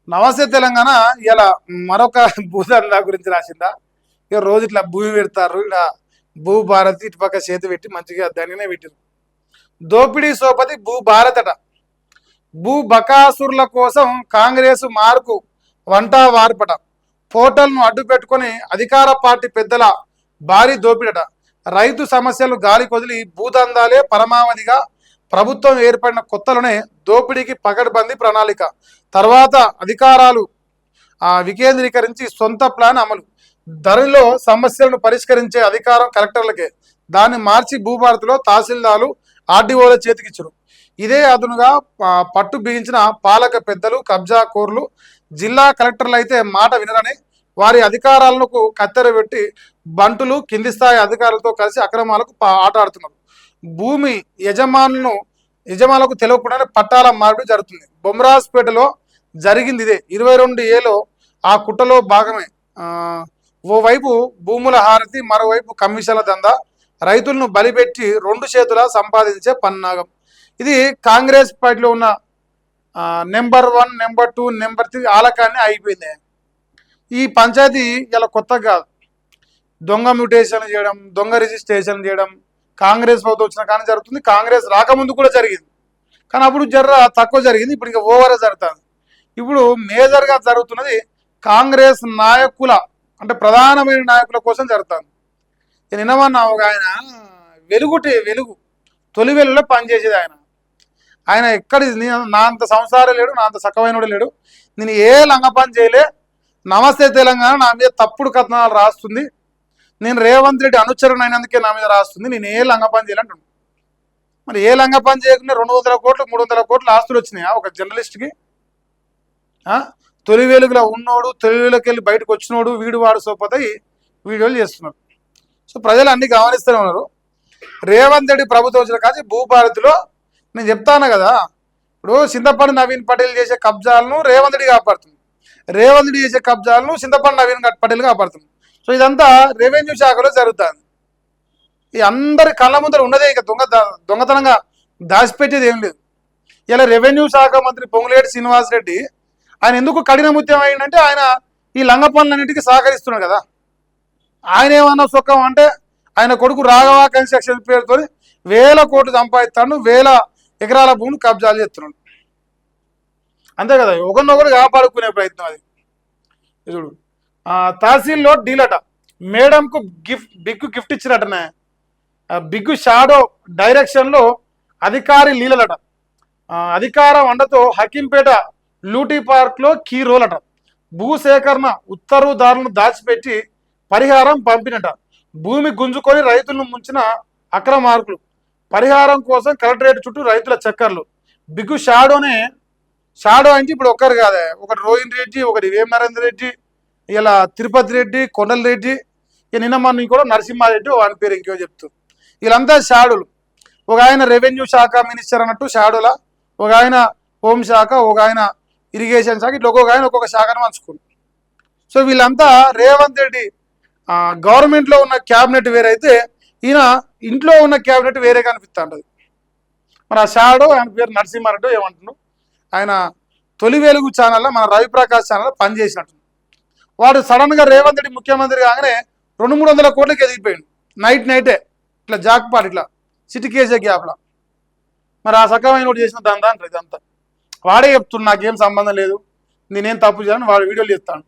నమస్తే తెలంగాణ ఇలా మరొక భూదందా గురించి రాసిందా. ఇక రోజు ఇట్లా భూమి పెడతారు, ఇలా భూ భారతి ఇటుపక్క చేతి పెట్టి మంచిగా దానినే పెట్టారు. దోపిడీ సోపతి భూ భారత్ అట. భూ బకాసురుల కోసం కాంగ్రెస్ మార్కు వంటా వార్పట. పోర్టల్ను అడ్డు పెట్టుకొని అధికార పార్టీ పెద్దల భారీ దోపిడట. రైతు సమస్యలు గాలి కొదిలి భూదందాలే పరమావధిగా ప్రభుత్వం ఏర్పడిన కొత్తలోనే దోపిడీకి పకడ్బందీ ప్రణాళిక. తర్వాత అధికారాలు వికేంద్రీకరించి సొంత ప్లాన్ అమలు. ధరలో సమస్యలను పరిష్కరించే అధికారం కలెక్టర్లకే. దాన్ని మార్చి భూభారతిలో తహసీల్దార్లు ఆర్డీఓల చేతికిచ్చారు. ఇదే అదునుగా పట్టు బిగించిన పాలక పెద్దలు కబ్జా కోర్లు జిల్లా కలెక్టర్లు అయితే మాట వినరని వారి అధికారాలకు కత్తెర పెట్టి బంటులు కింది స్థాయి అధికారులతో కలిసి అక్రమాలకు ఆట ఆడుతున్నారు. భూమి యజమానులకు తెలియకుండానే పట్టాల మార్పిడి జరుగుతుంది. బొమ్రాజ్పేటలో జరిగింది ఇదే. 22 ఏలో ఆ కుట్రలో భాగమే. ఓవైపు భూముల హారతి, మరోవైపు కమిషన్ల దందా, రైతులను బలిపెట్టి 2 చేతుల సంపాదించే పన్నాగం. ఇది కాంగ్రెస్ పార్టీలో ఉన్న నెంబర్ 1, నెంబర్ 2, నెంబర్ 3 ఆలకాన్ని అయిపోయింది. ఈ పంచాయతీ ఇలా కొత్తగా కాదు. దొంగ మ్యూటేషన్ చేయడం, దొంగ రిజిస్ట్రేషన్ చేయడం కాంగ్రెస్ ప్రభుత్వం వచ్చిన కానీ జరుగుతుంది. కాంగ్రెస్ రాకముందు కూడా జరిగింది, కానీ అప్పుడు తక్కువ జరిగింది. ఇప్పుడు ఇంకా ఓవర్గా జరుగుతుంది. ఇప్పుడు మేజర్గా జరుగుతున్నది కాంగ్రెస్ నాయకుల, అంటే ప్రధానమైన నాయకుల కోసం జరుగుతుంది. నిన్నమన్నా ఒక ఆయన వెలుగు తొలి వెలుగులో పనిచేసేది ఆయన ఎక్కడి నా అంత సంసారం లేడు, నా అంత సక్కవైనడు లేడు. నేను ఏ లంగ పని చేయలే. నమస్తే తెలంగాణ నా మీద తప్పుడు కథనాలు రాస్తుంది. నేను రేవంత్ రెడ్డి అనుచరుడు అయినందుకే నా మీద రాస్తుంది. నేను ఏ లంగ పని చేయాలంటున్నాను. మరి ఏ లంగ పని చేయకుండా 200 కోట్లు 300 కోట్లు ఆస్తులు వచ్చినాయా ఒక జర్నలిస్ట్కి? తొలి వెలుగులో ఉన్నోడు, తొలి వెలుగుకి వెళ్ళి బయటకు వచ్చినోడు వీడు వాడు సోపతి వీడియోలు చేస్తున్నారు. సో ప్రజలు అన్ని గమనిస్తూనే ఉన్నారు. రేవంత్ రెడ్డి ప్రభుత్వం వచ్చిన కానీ భూభారతిలో నేను చెప్తాను కదా, ఇప్పుడు చింతపండు నవీన్ పటేల్ చేసే కబ్జాలను రేవంత్ రెడ్డి కాపాడుతుంది, రేవంత్ రెడ్డి చేసే కబ్జాలను చింతపండు నవీన్ పటేల్ కాపాడుతుంది. సో ఇదంతా రెవెన్యూ శాఖలో జరుగుతుంది. ఈ అందరి కళ్ళ ముందర ఉన్నదే, ఇక దొంగతనంగా దాచిపెట్టేది ఏం లేదు. ఇలా రెవెన్యూ శాఖ మంత్రి పొంగులేటి శ్రీనివాసరెడ్డి ఆయన ఎందుకు కఠిన ముత్యం అయిందంటే ఆయన ఈ లంగ పనులన్నింటికి సహకరిస్తున్నాడు కదా. ఆయన ఏమన్నా సుఖం అంటే ఆయన కొడుకు రాఘవ కన్స్ట్రక్షన్ పేరుతో 1000 కోట్లు సంపాదిస్తాడు, 1000 ఎకరాల భూములు కబ్జాలు చేస్తున్నాడు. అంతే కదా, ఒకరినొకరు కాపాడుకునే ప్రయత్నం అది. చూడు, తహసీల్లో డీలట. మేడంకు బిగ్ గిఫ్ట్ ఇచ్చినట్టనే. బిగ్ షాడో డైరెక్షన్లో అధికారి లీలలట. అధికారం అండతో హకీంపేట లూటీ పార్క్లో కీ రోల్ అట. భూసేకరణ ఉత్తర్వుదారులను దాచిపెట్టి పరిహారం పంపినట. భూమి గుంజుకొని రైతులను ముంచిన అక్రమార్కులు. పరిహారం కోసం కలెక్టరేట్ చుట్టూ రైతుల చక్కర్లు. బిగ్ షాడో అంటే ఇప్పుడు ఒక్కరు కాదే, ఒకటి రోహిన్ రెడ్డి, ఒకటి వేం నరేందర్ రెడ్డి, ఇలా తిరుపతి రెడ్డి, కొండల రెడ్డి, ఇక నిన్న మన కూడా నరసింహారెడ్డి, వాని పేరు ఇంకో చెప్తూ వీళ్ళంతా షాడోలు. ఒక ఆయన రెవెన్యూ శాఖ మినిస్టర్ అన్నట్టు షాడోలా, ఒక ఆయన హోంశాఖ, ఒక ఆయన ఇరిగేషన్ శాఖ, ఇట్లా ఒక్కొక్క ఆయన ఒక్కొక్క శాఖను పంచుకుంది. సో వీళ్ళంతా రేవంత్ రెడ్డి గవర్నమెంట్లో ఉన్న క్యాబినెట్ వేరైతే ఈయన ఇంట్లో ఉన్న క్యాబినెట్ వేరే కనిపిస్తూ ఉంటుంది. మరి ఆ షాడో ఆయన పేరు నరసింహారెడ్డి ఏమంటున్నాడు, ఆయన తొలి వెలుగు ఛానల్లో మన రవిప్రకాష్ ఛానల్లో పనిచేసినట్టు. వాడు సడన్గా రేవంత్ రెడ్డి ముఖ్యమంత్రి కాగానే 200-300 కోట్లకి ఎదిగిపోయాడు. నైటే ఇట్లా జాక్పాట్, ఇట్లా సిటీకేసే గ్యాప్లా. మరి ఆ సకమైన వాడు చేసిన దందా అంటారు. ఇదంతా వాడే చెప్తున్నాడు, నాకేం సంబంధం లేదు, నేనేం తప్పు చేయాలని వాడు వీడియోలు చెప్తాను.